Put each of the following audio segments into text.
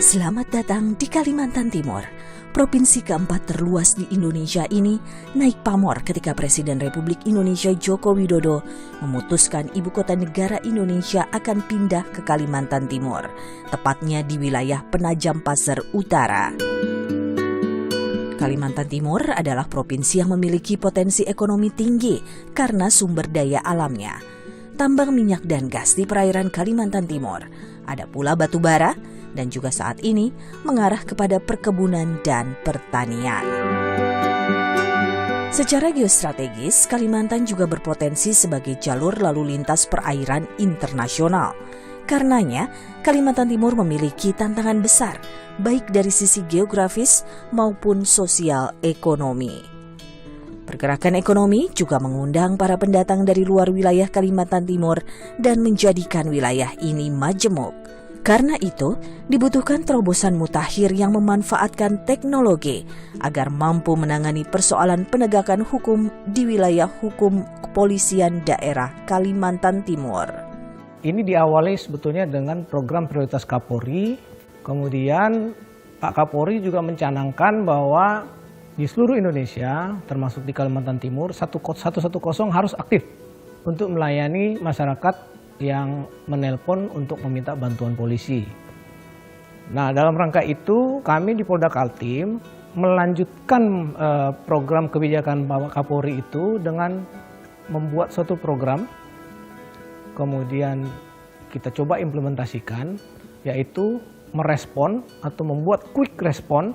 Selamat datang di Kalimantan Timur. Provinsi keempat terluas di Indonesia ini naik pamor ketika Presiden Republik Indonesia Joko Widodo memutuskan ibu kota negara Indonesia akan pindah ke Kalimantan Timur, tepatnya di wilayah Penajam Pasir Utara. Kalimantan Timur adalah provinsi yang memiliki potensi ekonomi tinggi karena sumber daya alamnya. Tambang minyak dan gas di perairan Kalimantan Timur, ada pula batu bara, dan juga saat ini mengarah kepada perkebunan dan pertanian. Secara geostrategis, Kalimantan juga berpotensi sebagai jalur lalu lintas perairan internasional. Karenanya, Kalimantan Timur memiliki tantangan besar, baik dari sisi geografis maupun sosial ekonomi. Pergerakan ekonomi juga mengundang para pendatang dari luar wilayah Kalimantan Timur dan menjadikan wilayah ini majemuk. Karena itu, dibutuhkan terobosan mutakhir yang memanfaatkan teknologi agar mampu menangani persoalan penegakan hukum di wilayah hukum kepolisian daerah Kalimantan Timur. Ini diawali sebetulnya dengan program prioritas Kapolri. Kemudian Pak Kapolri juga mencanangkan bahwa di seluruh Indonesia, termasuk di Kalimantan Timur, 110 harus aktif untuk melayani masyarakat yang menelpon untuk meminta bantuan polisi. Nah, dalam rangka itu kami di Polda Kaltim melanjutkan program kebijakan Bapak Kapolri itu dengan membuat suatu program, kemudian kita coba implementasikan, yaitu merespon atau membuat quick respon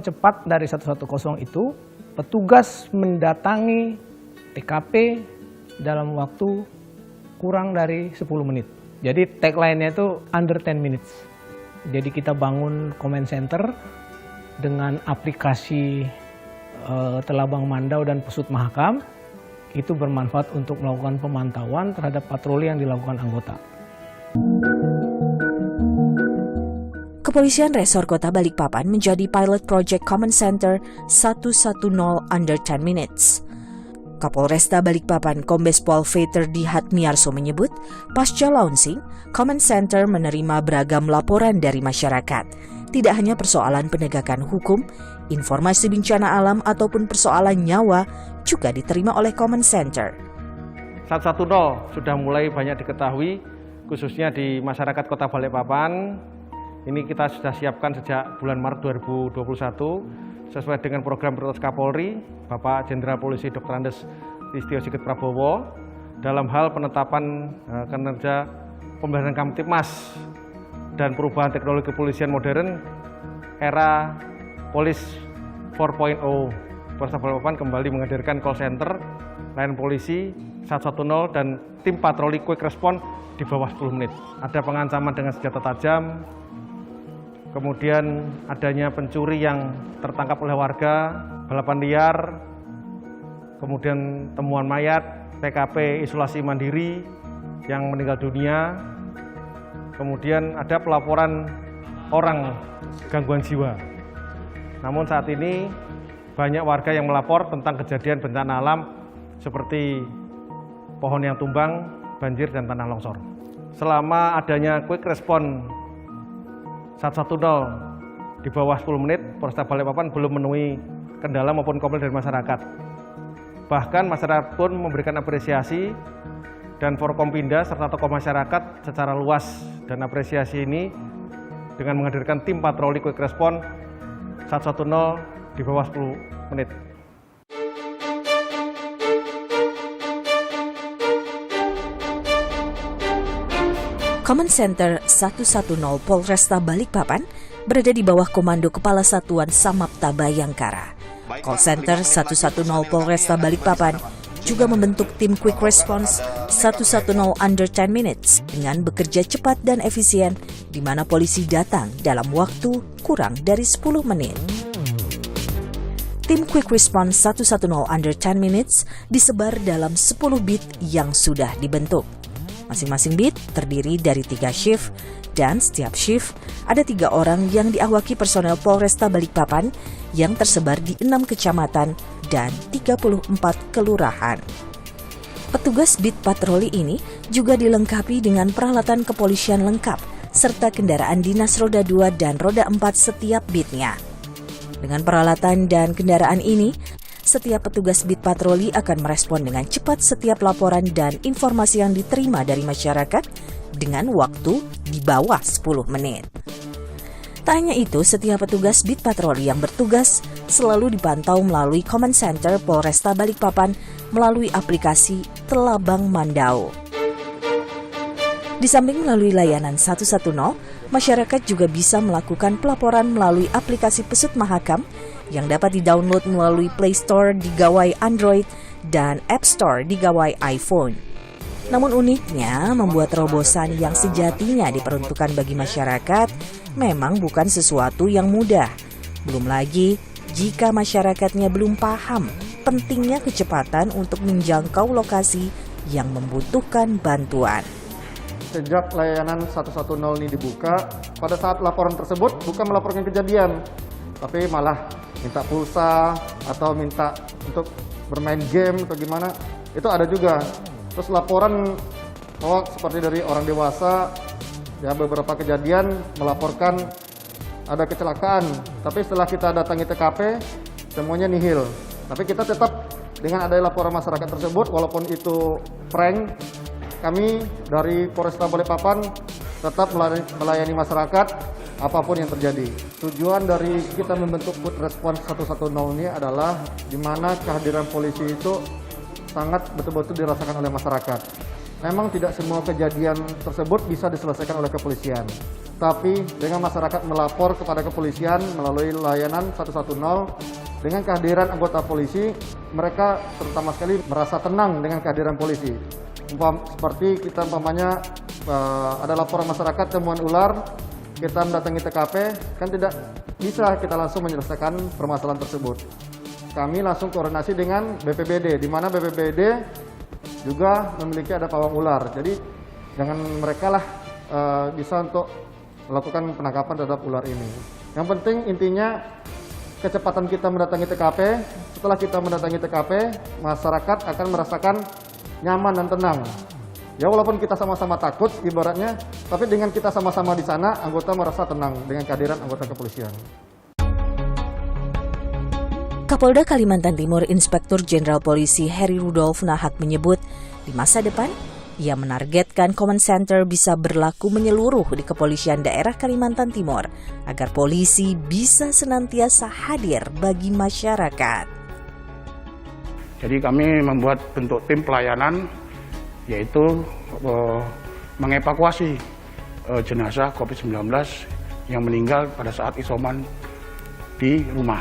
cepat dari 110 itu, petugas mendatangi TKP dalam waktu kurang dari 10 menit. Jadi tagline-nya itu under 10 minutes. Jadi kita bangun command center dengan aplikasi Telabang Mandau dan Pesut Mahakam. Itu bermanfaat untuk melakukan pemantauan terhadap patroli yang dilakukan anggota. Kepolisian Resor Kota Balikpapan menjadi pilot project Common Center 110 under 10 minutes. Kapolresta Balikpapan Kombes Pol Veter Dihatmiarso menyebut, pasca launching, Common Center menerima beragam laporan dari masyarakat. Tidak hanya persoalan penegakan hukum, informasi bencana alam ataupun persoalan nyawa juga diterima oleh Common Center. 110 sudah mulai banyak diketahui, khususnya di masyarakat Kota Balikpapan. Ini kita sudah siapkan sejak bulan Maret 2021. Sesuai dengan program prioritas Kapolri, Bapak Jenderal Polisi Dr. Andes Listio Sigit Prabowo, dalam hal penetapan kinerja pemberantasan Kamtipmas dan perubahan teknologi kepolisian modern era Polis 4.0. Polresta Balikpapan kembali menghadirkan call center, layanan polisi 110 dan tim patroli quick response di bawah 10 menit. Ada pengancaman dengan senjata tajam, kemudian adanya pencuri yang tertangkap oleh warga, balapan liar, kemudian temuan mayat, TKP isolasi mandiri yang meninggal dunia, kemudian ada pelaporan orang gangguan jiwa. Namun saat ini banyak warga yang melapor tentang kejadian bencana alam seperti pohon yang tumbang, banjir, dan tanah longsor. Selama adanya quick response 110 di bawah 10 menit, Polresta Balikpapan belum menemui kendala maupun komplain dari masyarakat. Bahkan masyarakat pun memberikan apresiasi dan Forkompinda serta tokoh masyarakat secara luas, dan apresiasi ini dengan menghadirkan tim patroli quick response 110 di bawah 10 menit. Common Center 110 Polresta Balikpapan berada di bawah komando Kepala Satuan Samapta Bayangkara. Call Center 110 Polresta Balikpapan juga membentuk tim Quick Response 110 under 10 minutes dengan bekerja cepat dan efisien, di mana polisi datang dalam waktu kurang dari 10 menit. Tim Quick Response 110 under 10 minutes disebar dalam 10 beat yang sudah dibentuk. Masing-masing beat terdiri dari 3 shift, dan setiap shift ada 3 orang yang diawaki personel Polresta Balikpapan yang tersebar di 6 kecamatan dan 34 kelurahan. Petugas beat patroli ini juga dilengkapi dengan peralatan kepolisian lengkap serta kendaraan dinas roda 2 dan roda 4 setiap bitnya. Dengan peralatan dan kendaraan ini, setiap petugas bit patroli akan merespon dengan cepat setiap laporan dan informasi yang diterima dari masyarakat dengan waktu di bawah 10 menit. Tak hanya itu, setiap petugas bit patroli yang bertugas selalu dipantau melalui Command Center Polresta Balikpapan melalui aplikasi Telabang Mandau. Di samping melalui layanan 110, masyarakat juga bisa melakukan pelaporan melalui aplikasi Pesut Mahakam yang dapat di-download melalui Play Store di gawai Android dan App Store di gawai iPhone. Namun uniknya, membuat terobosan yang sejatinya diperuntukkan bagi masyarakat memang bukan sesuatu yang mudah. Belum lagi jika masyarakatnya belum paham pentingnya kecepatan untuk menjangkau lokasi yang membutuhkan bantuan. Sejak layanan 110 ini dibuka, pada saat laporan tersebut bukan melaporkan kejadian, tapi malah minta pulsa atau minta untuk bermain game atau gimana, itu ada juga. Terus laporan seperti dari orang dewasa, ya beberapa kejadian melaporkan ada kecelakaan, tapi setelah kita datangi TKP, semuanya nihil. Tapi kita tetap dengan adanya laporan masyarakat tersebut, walaupun itu prank, kami dari Polresta Balikpapan tetap melayani masyarakat apapun yang terjadi. Tujuan dari kita membentuk Food Response 110 ini adalah di mana kehadiran polisi itu sangat betul-betul dirasakan oleh masyarakat. Memang tidak semua kejadian tersebut bisa diselesaikan oleh kepolisian. Tapi dengan masyarakat melapor kepada kepolisian melalui layanan 110, dengan kehadiran anggota polisi, mereka terutama sekali merasa tenang dengan kehadiran polisi. Seperti kita umpamanya ada laporan masyarakat temuan ular, kita mendatangi TKP, kan tidak bisa kita langsung menyelesaikan permasalahan tersebut. Kami langsung koordinasi dengan BPBD, di mana BPBD juga memiliki ada pawang ular. Jadi dengan mereka lah bisa untuk melakukan penangkapan terhadap ular ini. Yang penting intinya kecepatan kita mendatangi TKP. Setelah kita mendatangi TKP, masyarakat akan merasakan nyaman dan tenang. Ya walaupun kita sama-sama takut ibaratnya, tapi dengan kita sama-sama di sana, anggota merasa tenang dengan kehadiran anggota kepolisian. Kapolda Kalimantan Timur Inspektur Jenderal Polisi Heri Rudolf Nahak menyebut, di masa depan, ia menargetkan Command Center bisa berlaku menyeluruh di kepolisian daerah Kalimantan Timur, agar polisi bisa senantiasa hadir bagi masyarakat. Jadi kami membuat bentuk tim pelayanan, yaitu mengevakuasi jenazah COVID-19 yang meninggal pada saat isoman di rumah.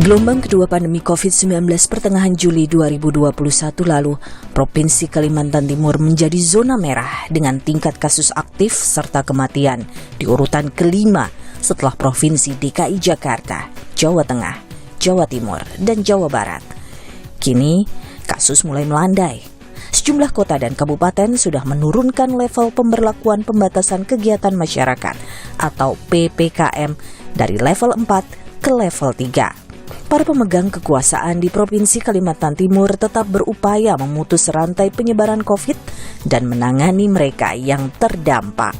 Gelombang kedua pandemi COVID-19 pertengahan Juli 2021 lalu, Provinsi Kalimantan Timur menjadi zona merah dengan tingkat kasus aktif serta kematian di urutan kelima setelah Provinsi DKI Jakarta, Jawa Tengah, Jawa Timur, dan Jawa Barat. Kini, kasus mulai melandai. Sejumlah kota dan kabupaten sudah menurunkan level pemberlakuan pembatasan kegiatan masyarakat atau PPKM dari level 4 ke level 3. Para pemegang kekuasaan di Provinsi Kalimantan Timur tetap berupaya memutus rantai penyebaran COVID dan menangani mereka yang terdampak.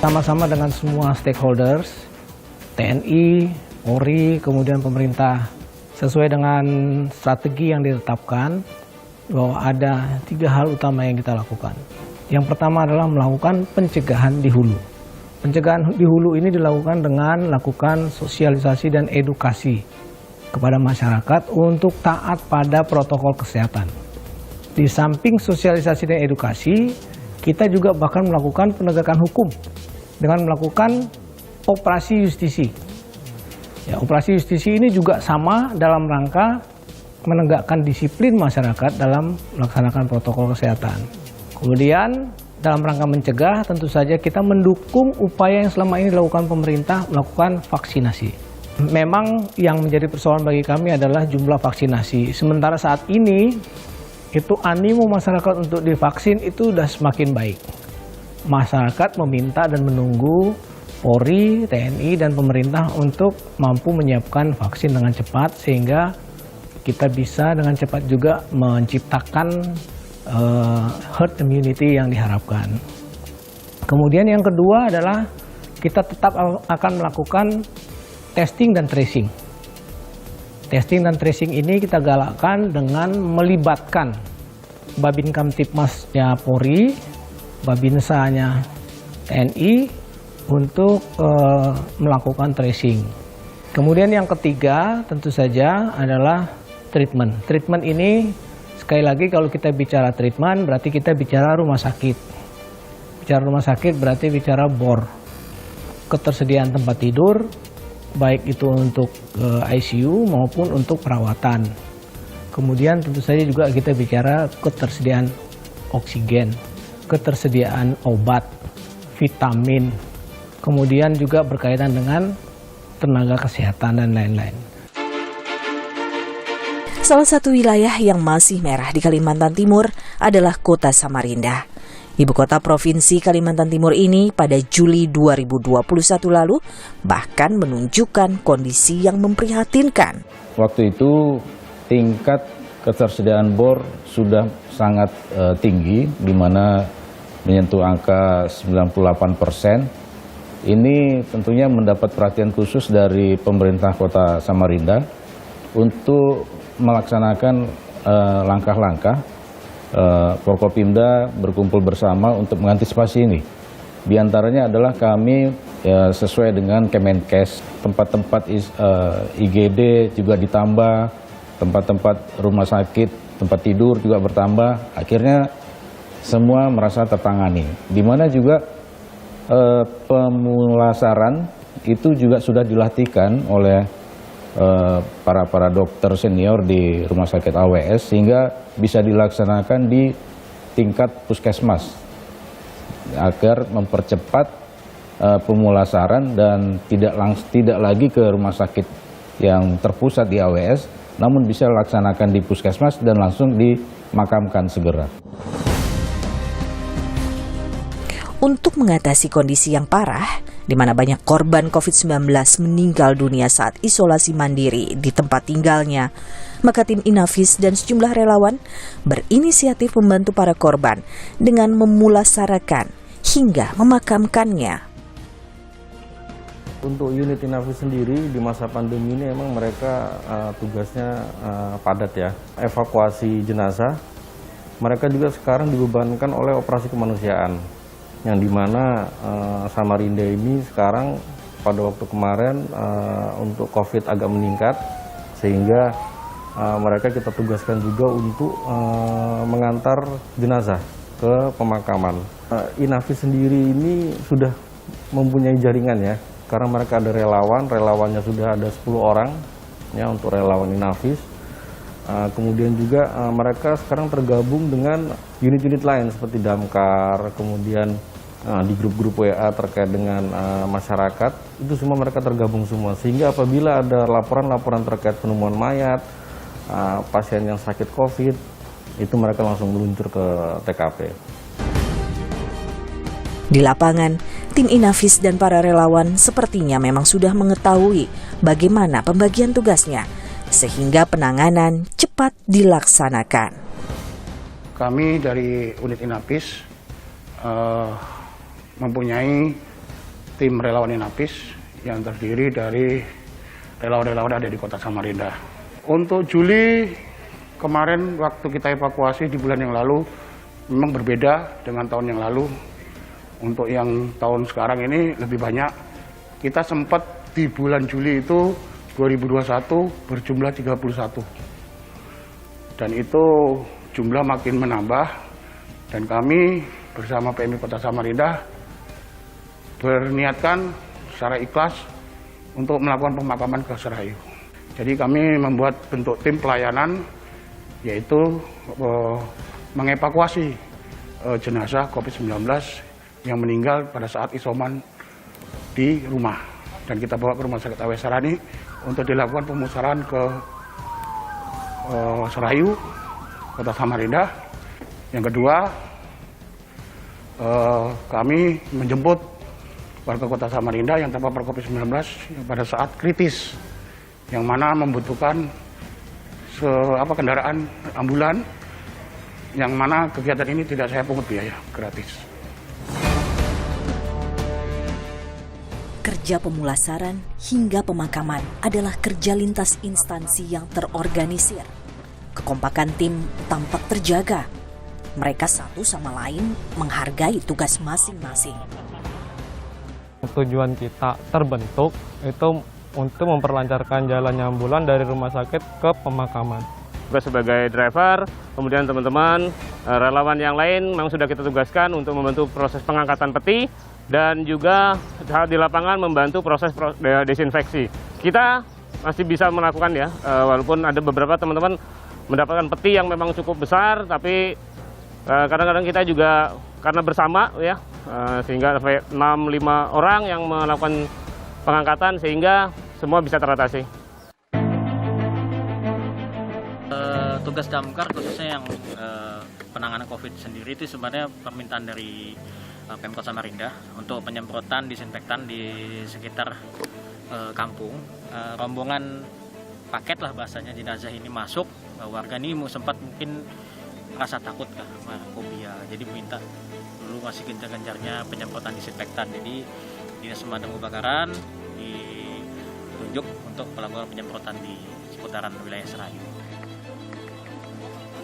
Sama-sama dengan semua stakeholders, TNI, Polri, kemudian pemerintah, sesuai dengan strategi yang ditetapkan, bahwa ada 3 hal utama yang kita lakukan. Yang pertama adalah melakukan pencegahan di hulu. Pencegahan di hulu ini dilakukan dengan lakukan sosialisasi dan edukasi kepada masyarakat untuk taat pada protokol kesehatan. Di samping sosialisasi dan edukasi, kita juga bahkan melakukan penegakan hukum dengan melakukan operasi justisi. Ya, operasi justisi ini juga sama dalam rangka menegakkan disiplin masyarakat dalam melaksanakan protokol kesehatan. Kemudian dalam rangka mencegah, tentu saja kita mendukung upaya yang selama ini dilakukan pemerintah melakukan vaksinasi. Memang yang menjadi persoalan bagi kami adalah jumlah vaksinasi. Sementara saat ini, itu animo masyarakat untuk divaksin itu sudah semakin baik. Masyarakat meminta dan menunggu Polri, TNI, dan pemerintah untuk mampu menyiapkan vaksin dengan cepat sehingga kita bisa dengan cepat juga menciptakan herd immunity yang diharapkan. Kemudian yang kedua adalah kita tetap akan melakukan testing dan tracing. Testing dan tracing ini kita galakkan dengan melibatkan Babin Kamtibmasnya Polri, Babinsanya TNI untuk melakukan tracing. Kemudian yang ketiga tentu saja adalah treatment. Treatment ini sekali lagi kalau kita bicara treatment berarti kita bicara rumah sakit. Bicara rumah sakit berarti bicara BOR. Ketersediaan tempat tidur baik itu untuk ICU maupun untuk perawatan. Kemudian tentu saja juga kita bicara ketersediaan oksigen, ketersediaan obat, vitamin, kemudian juga berkaitan dengan tenaga kesehatan dan lain-lain. Salah satu wilayah yang masih merah di Kalimantan Timur adalah Kota Samarinda. Ibu kota Provinsi Kalimantan Timur ini pada Juli 2021 lalu bahkan menunjukkan kondisi yang memprihatinkan. Waktu itu tingkat ketersediaan bor sudah sangat tinggi, di mana menyentuh angka 98%. Ini tentunya mendapat perhatian khusus dari pemerintah Kota Samarinda untuk melaksanakan langkah-langkah. Forkopimda berkumpul bersama untuk mengantisipasi ini. Di antaranya adalah kami sesuai dengan Kemenkes, tempat-tempat IGD juga ditambah, tempat-tempat rumah sakit, tempat tidur juga bertambah. Akhirnya semua merasa tertangani. Di mana juga pemulasaran itu juga sudah dilatihkan oleh para dokter senior di Rumah Sakit AWS sehingga bisa dilaksanakan di tingkat puskesmas agar mempercepat pemulasaran dan tidak lagi ke rumah sakit yang terpusat di AWS, namun bisa dilaksanakan di puskesmas dan langsung dimakamkan segera. Untuk mengatasi kondisi yang parah, di mana banyak korban COVID-19 meninggal dunia saat isolasi mandiri di tempat tinggalnya, maka tim Inavis dan sejumlah relawan berinisiatif membantu para korban dengan memulasarakan hingga memakamkannya. Untuk unit Inavis sendiri di masa pandemi ini memang mereka tugasnya padat ya. Evakuasi jenazah, mereka juga sekarang dibebankan oleh operasi kemanusiaan. Yang dimana Samarinda ini sekarang pada waktu kemarin untuk COVID agak meningkat sehingga mereka kita tugaskan juga untuk mengantar jenazah ke pemakaman. Inavis sendiri ini sudah mempunyai jaringan ya, karena mereka ada relawannya sudah ada 10 orang ya untuk relawan Inavis. Kemudian juga mereka sekarang tergabung dengan unit-unit lain seperti Damkar, kemudian di grup-grup WA terkait dengan masyarakat, itu semua mereka tergabung semua. Sehingga apabila ada laporan-laporan terkait penemuan mayat, pasien yang sakit COVID, itu mereka langsung meluncur ke TKP. Di lapangan, tim Inavis dan para relawan sepertinya memang sudah mengetahui bagaimana pembagian tugasnya, sehingga penanganan cepat dilaksanakan. Kami dari unit Inavis mempunyai tim relawan Inavis yang terdiri dari relawan-relawan ada di Kota Samarinda. Untuk Juli kemarin waktu kita evakuasi di bulan yang lalu memang berbeda dengan tahun yang lalu. Untuk yang tahun sekarang ini lebih banyak. Kita sempat di bulan Juli itu 2021 berjumlah 31. Dan itu jumlah makin menambah dan kami bersama PMI Kota Samarinda berniatkan secara ikhlas untuk melakukan pemakaman ke Serayu. Jadi kami membuat bentuk tim pelayanan yaitu mengevakuasi jenazah COVID-19 yang meninggal pada saat isoman di rumah. Dan kita bawa ke Rumah Sakit AWS Sarani untuk dilakukan pemusarahan ke Serayu, Kota Samarinda. Yang kedua, kami menjemput warga Kota Samarinda yang terpapar COVID-19 pada saat kritis, yang mana membutuhkan kendaraan ambulan, yang mana kegiatan ini tidak saya pungut biaya, gratis. Kerja pemulasaran hingga pemakaman adalah kerja lintas instansi yang terorganisir. Kekompakan tim tampak terjaga. Mereka satu sama lain menghargai tugas masing-masing. Tujuan kita terbentuk itu untuk memperlancarkan jalannya ambulan dari rumah sakit ke pemakaman. Sebagai driver, kemudian teman-teman relawan yang lain memang sudah kita tugaskan untuk membantu proses pengangkatan peti dan juga di lapangan membantu proses desinfeksi. Kita masih bisa melakukan ya, walaupun ada beberapa teman-teman mendapatkan peti yang memang cukup besar, tapi kadang-kadang kita juga karena bersama ya, sehingga 6-5 orang yang melakukan pengangkatan sehingga semua bisa teratasi. Tugas damkar khususnya yang penanganan COVID sendiri itu sebenarnya permintaan dari Pemkot Samarinda untuk penyemprotan disinfektan di sekitar kampung. Rombongan paket lah bahasanya jenazah ini masuk, warga ini sempat mungkin merasa takut fobia, jadi minta dulu masih gencar-gencarnya penyemprotan disinfektan. Jadi Dinas Pemadam Kebakaran ditunjuk untuk melakukan penyemprotan di seputaran wilayah Serayu.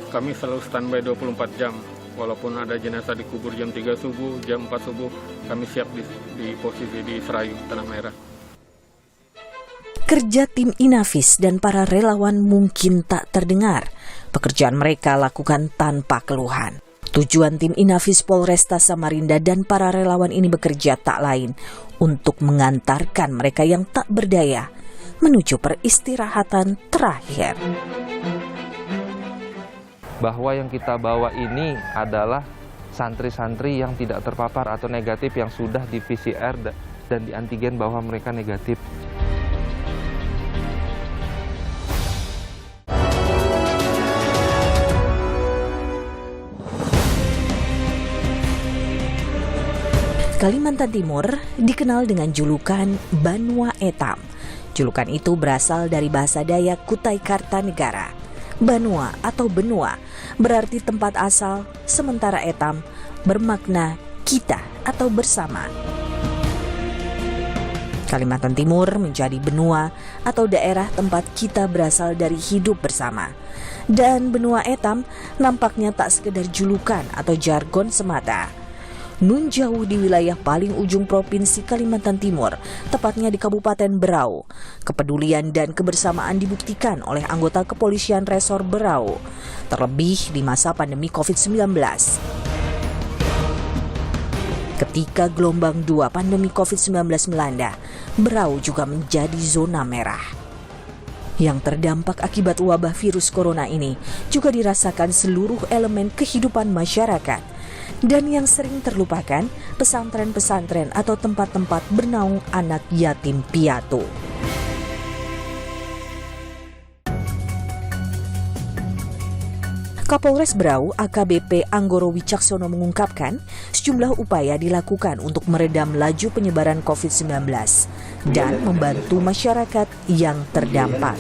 Kami selalu standby 24 jam. Walaupun ada jenazah dikubur jam 3 subuh, jam 4 subuh, kami siap di posisi di Serayu, Tanah Merah. Kerja tim Inavis dan para relawan mungkin tak terdengar. Pekerjaan mereka lakukan tanpa keluhan. Tujuan tim Inavis Polresta Samarinda dan para relawan ini bekerja tak lain untuk mengantarkan mereka yang tak berdaya menuju peristirahatan terakhir. Bahwa yang kita bawa ini adalah santri-santri yang tidak terpapar atau negatif yang sudah di PCR dan di antigen bahwa mereka negatif. Kalimantan Timur dikenal dengan julukan Banua Etam. Julukan itu berasal dari bahasa Dayak Kutai Kartanegara. Banua atau benua berarti tempat asal, sementara etam bermakna kita atau bersama. Kalimantan Timur menjadi benua atau daerah tempat kita berasal dari hidup bersama. Dan benua etam nampaknya tak sekedar julukan atau jargon semata. Nun jauh di wilayah paling ujung Provinsi Kalimantan Timur, tepatnya di Kabupaten Berau. Kepedulian dan kebersamaan dibuktikan oleh anggota kepolisian Resor Berau, terlebih di masa pandemi COVID-19. Ketika gelombang 2 pandemi COVID-19 melanda, Berau juga menjadi zona merah. Yang terdampak akibat wabah virus corona ini juga dirasakan seluruh elemen kehidupan masyarakat. Dan yang sering terlupakan, pesantren-pesantren atau tempat-tempat bernaung anak yatim piatu. Kapolres Berau AKBP Anggoro Wicaksono mengungkapkan sejumlah upaya dilakukan untuk meredam laju penyebaran COVID-19 dan membantu masyarakat yang terdampak.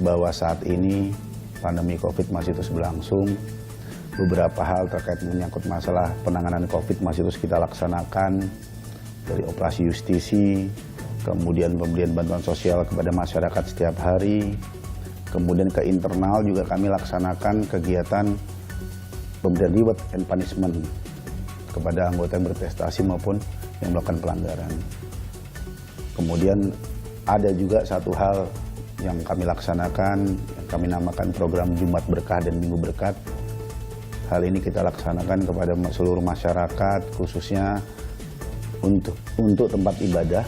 Bahwa saat ini pandemi COVID masih terus berlangsung, beberapa hal terkait menyangkut masalah penanganan COVID masih terus kita laksanakan, dari operasi justisi, kemudian pemberian bantuan sosial kepada masyarakat setiap hari, kemudian ke internal juga kami laksanakan kegiatan pemberian reward and punishment kepada anggota yang berprestasi maupun yang melakukan pelanggaran. Kemudian ada juga satu hal yang kami laksanakan, yang kami namakan program Jumat Berkah dan Minggu Berkat. Hal ini kita laksanakan kepada seluruh masyarakat, khususnya untuk tempat ibadah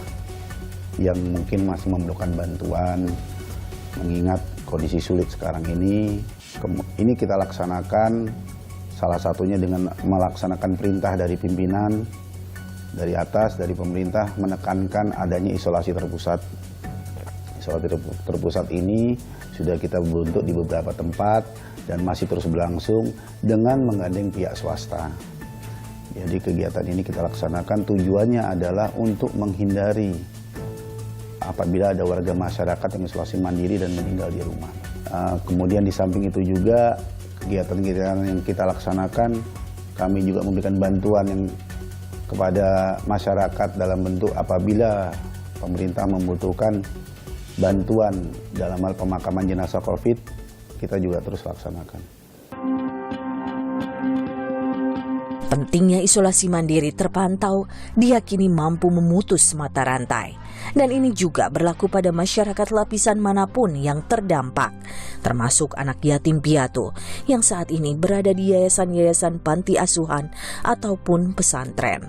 yang mungkin masih memerlukan bantuan, mengingat kondisi sulit sekarang ini. Ini kita laksanakan salah satunya dengan melaksanakan perintah dari pimpinan, dari atas, dari pemerintah, menekankan adanya isolasi terpusat. Isolasi terpusat ini sudah kita bentuk di beberapa tempat dan masih terus berlangsung dengan menggandeng pihak swasta. Jadi kegiatan ini kita laksanakan tujuannya adalah untuk menghindari apabila ada warga masyarakat yang isolasi mandiri dan meninggal di rumah. Kemudian di samping itu juga kegiatan-kegiatan yang kita laksanakan, kami juga memberikan bantuan yang kepada masyarakat dalam bentuk apabila pemerintah membutuhkan bantuan dalam hal pemakaman jenazah COVID, kita juga terus laksanakan. Pentingnya isolasi mandiri terpantau diyakini mampu memutus mata rantai. Dan ini juga berlaku pada masyarakat lapisan manapun yang terdampak, termasuk anak yatim piatu yang saat ini berada di yayasan-yayasan panti asuhan ataupun pesantren.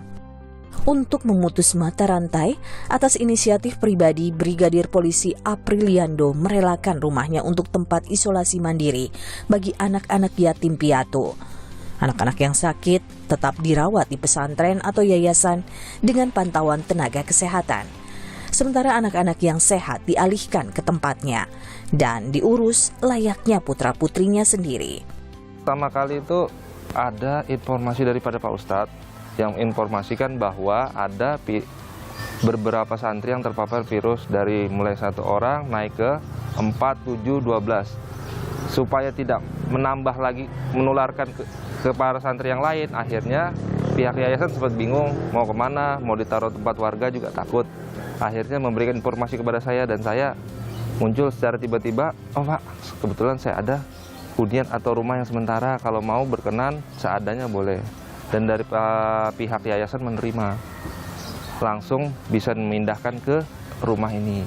Untuk memutus mata rantai, atas inisiatif pribadi Brigadir Polisi Apriliando merelakan rumahnya untuk tempat isolasi mandiri bagi anak-anak yatim piatu. Anak-anak yang sakit tetap dirawat di pesantren atau yayasan dengan pantauan tenaga kesehatan. Sementara anak-anak yang sehat dialihkan ke tempatnya dan diurus layaknya putra-putrinya sendiri. Pertama kali itu ada informasi daripada Pak Ustadz yang informasikan bahwa ada beberapa santri yang terpapar virus dari mulai 1 orang naik ke 4, 7, 12. Supaya tidak menambah lagi, menularkan ke para santri yang lain, akhirnya pihak yayasan sempat bingung mau kemana, mau ditaruh tempat warga juga takut. Akhirnya memberikan informasi kepada saya dan saya muncul secara tiba-tiba, oh Pak, kebetulan saya ada hunian atau rumah yang sementara, kalau mau berkenan seadanya boleh. Dan dari pihak yayasan menerima, langsung bisa memindahkan ke rumah ini.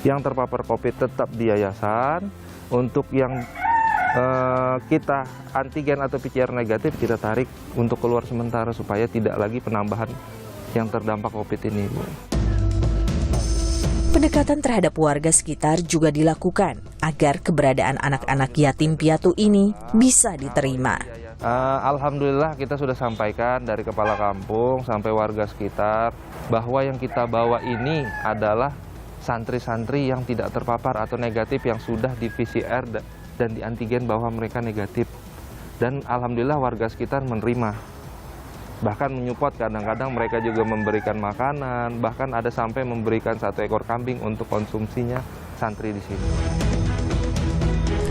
Yang terpapar COVID tetap di yayasan, untuk yang kita antigen atau PCR negatif kita tarik untuk keluar sementara supaya tidak lagi penambahan yang terdampak COVID ini, Bu. Pendekatan terhadap warga sekitar juga dilakukan agar keberadaan anak-anak yatim piatu ini bisa diterima. Alhamdulillah kita sudah sampaikan dari kepala kampung sampai warga sekitar bahwa yang kita bawa ini adalah santri-santri yang tidak terpapar atau negatif yang sudah di PCR dan di antigen bahwa mereka negatif. Dan alhamdulillah warga sekitar menerima. Bahkan menyupport, kadang-kadang mereka juga memberikan makanan, bahkan ada sampai memberikan 1 ekor kambing untuk konsumsinya santri di sini.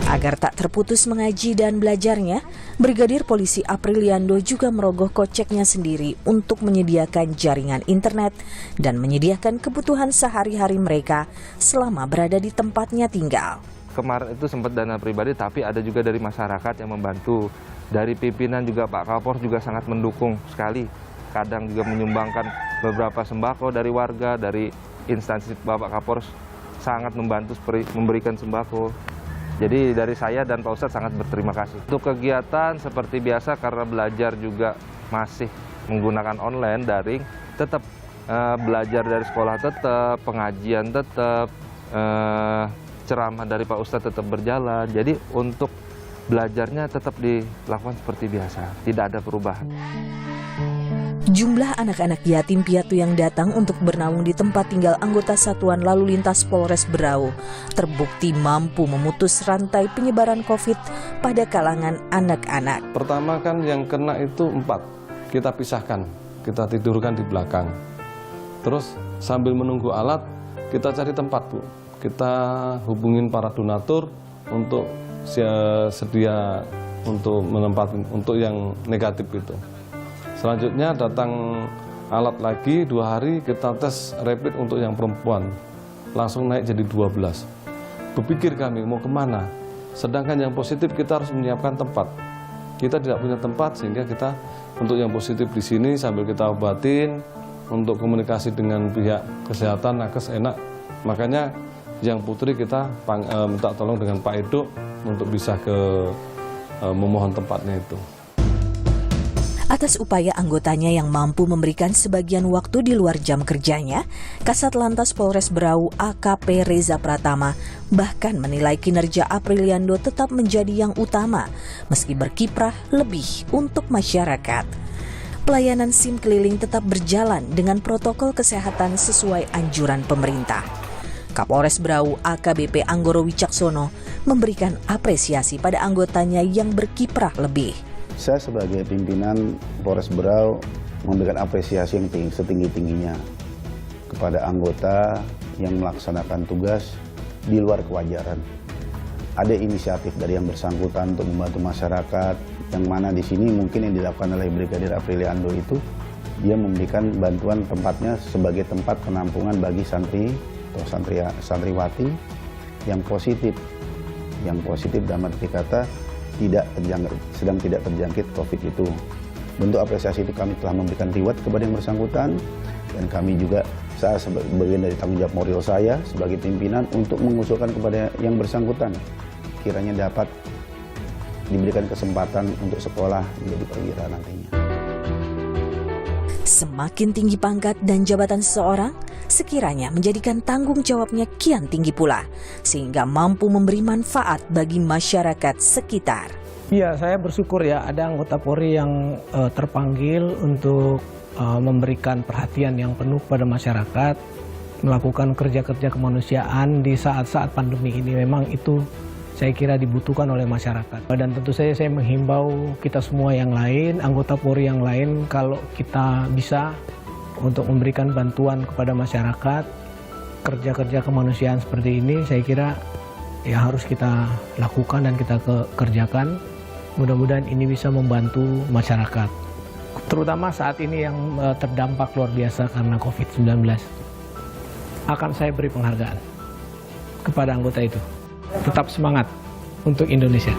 Agar tak terputus mengaji dan belajarnya, Brigadir Polisi Apriliando juga merogoh koceknya sendiri untuk menyediakan jaringan internet dan menyediakan kebutuhan sehari-hari mereka selama berada di tempatnya tinggal. Kemarin itu sempat dana pribadi, tapi ada juga dari masyarakat yang membantu. Dari pimpinan juga Pak Kapolres juga sangat mendukung sekali. Kadang juga menyumbangkan beberapa sembako dari warga, dari instansi Bapak Kapolres sangat membantu memberikan sembako. Jadi dari saya dan Pak Ustadz sangat berterima kasih. Untuk kegiatan seperti biasa karena belajar juga masih menggunakan online, daring, tetap belajar dari sekolah tetap, pengajian tetap, ceramah dari Pak Ustadz tetap berjalan. Jadi untuk belajarnya tetap dilakukan seperti biasa, tidak ada perubahan. Jumlah anak-anak yatim piatu yang datang untuk bernaung di tempat tinggal anggota Satuan Lalu Lintas Polres Berau terbukti mampu memutus rantai penyebaran COVID pada kalangan anak-anak. Pertama kan yang kena itu 4, kita pisahkan, kita tidurkan di belakang. Terus sambil menunggu alat, kita cari tempat, Bu. Kita hubungin para donatur untuk sedia untuk menempatkan untuk yang negatif itu. Selanjutnya datang alat lagi 2 hari, kita tes rapid untuk yang perempuan, langsung naik jadi 12. Berpikir kami mau kemana, sedangkan yang positif kita harus menyiapkan tempat. Kita tidak punya tempat sehingga kita untuk yang positif di sini sambil kita obatin, untuk komunikasi dengan pihak kesehatan, nakes enak. Makanya yang putri kita minta tolong dengan Pak Edo untuk bisa memohon tempatnya itu. Atas upaya anggotanya yang mampu memberikan sebagian waktu di luar jam kerjanya, Kasat Lantas Polres Berau AKP Reza Pratama bahkan menilai kinerja Apriliando tetap menjadi yang utama meski berkiprah lebih untuk masyarakat. Pelayanan SIM keliling tetap berjalan dengan protokol kesehatan sesuai anjuran pemerintah. Kapolres Berau AKBP Anggoro Wicaksono memberikan apresiasi pada anggotanya yang berkiprah lebih. Saya sebagai pimpinan Polres Berau memberikan apresiasi yang setinggi-tingginya kepada anggota yang melaksanakan tugas di luar kewajaran. Ada inisiatif dari yang bersangkutan untuk membantu masyarakat, yang mana di sini mungkin yang dilakukan oleh Brigadir Apriliando itu, dia memberikan bantuan tempatnya sebagai tempat penampungan bagi santri atau santriwati yang positif dalam arti kata sedang tidak terjangkit COVID itu. Bentuk apresiasi itu kami telah memberikan reward kepada yang bersangkutan, dan kami juga, saya sebagai bagian dari tanggung jawab moral saya sebagai pimpinan untuk mengusulkan kepada yang bersangkutan kiranya dapat diberikan kesempatan untuk sekolah menjadi perwira nantinya. Semakin tinggi pangkat dan jabatan seseorang, sekiranya menjadikan tanggung jawabnya kian tinggi pula, sehingga mampu memberi manfaat bagi masyarakat sekitar. Iya, saya bersyukur ya ada anggota Polri yang terpanggil untuk memberikan perhatian yang penuh pada masyarakat, melakukan kerja-kerja kemanusiaan di saat-saat pandemi ini. Memang itu saya kira dibutuhkan oleh masyarakat. Dan tentu saja saya menghimbau kita semua yang lain, anggota Polri yang lain, kalau kita bisa untuk memberikan bantuan kepada masyarakat, kerja-kerja kemanusiaan seperti ini saya kira ya harus kita lakukan dan kita kerjakan. Mudah-mudahan ini bisa membantu masyarakat, terutama saat ini yang terdampak luar biasa karena COVID-19. Akan saya beri penghargaan kepada anggota itu. Tetap semangat untuk Indonesia.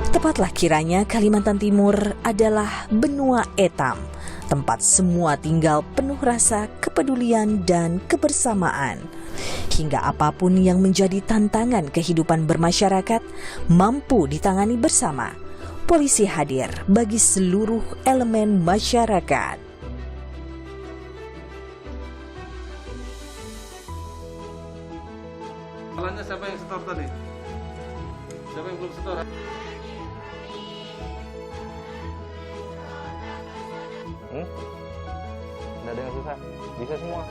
Tepatlah kiranya Kalimantan Timur adalah benua etam, tempat semua tinggal penuh rasa kepedulian dan kebersamaan. Hingga apapun yang menjadi tantangan kehidupan bermasyarakat mampu ditangani bersama. Polisi hadir bagi seluruh elemen masyarakat. Jalannya siapa yang setor tadi? Siapa yang belum setor? Nggak ada yang susah, bisa semua.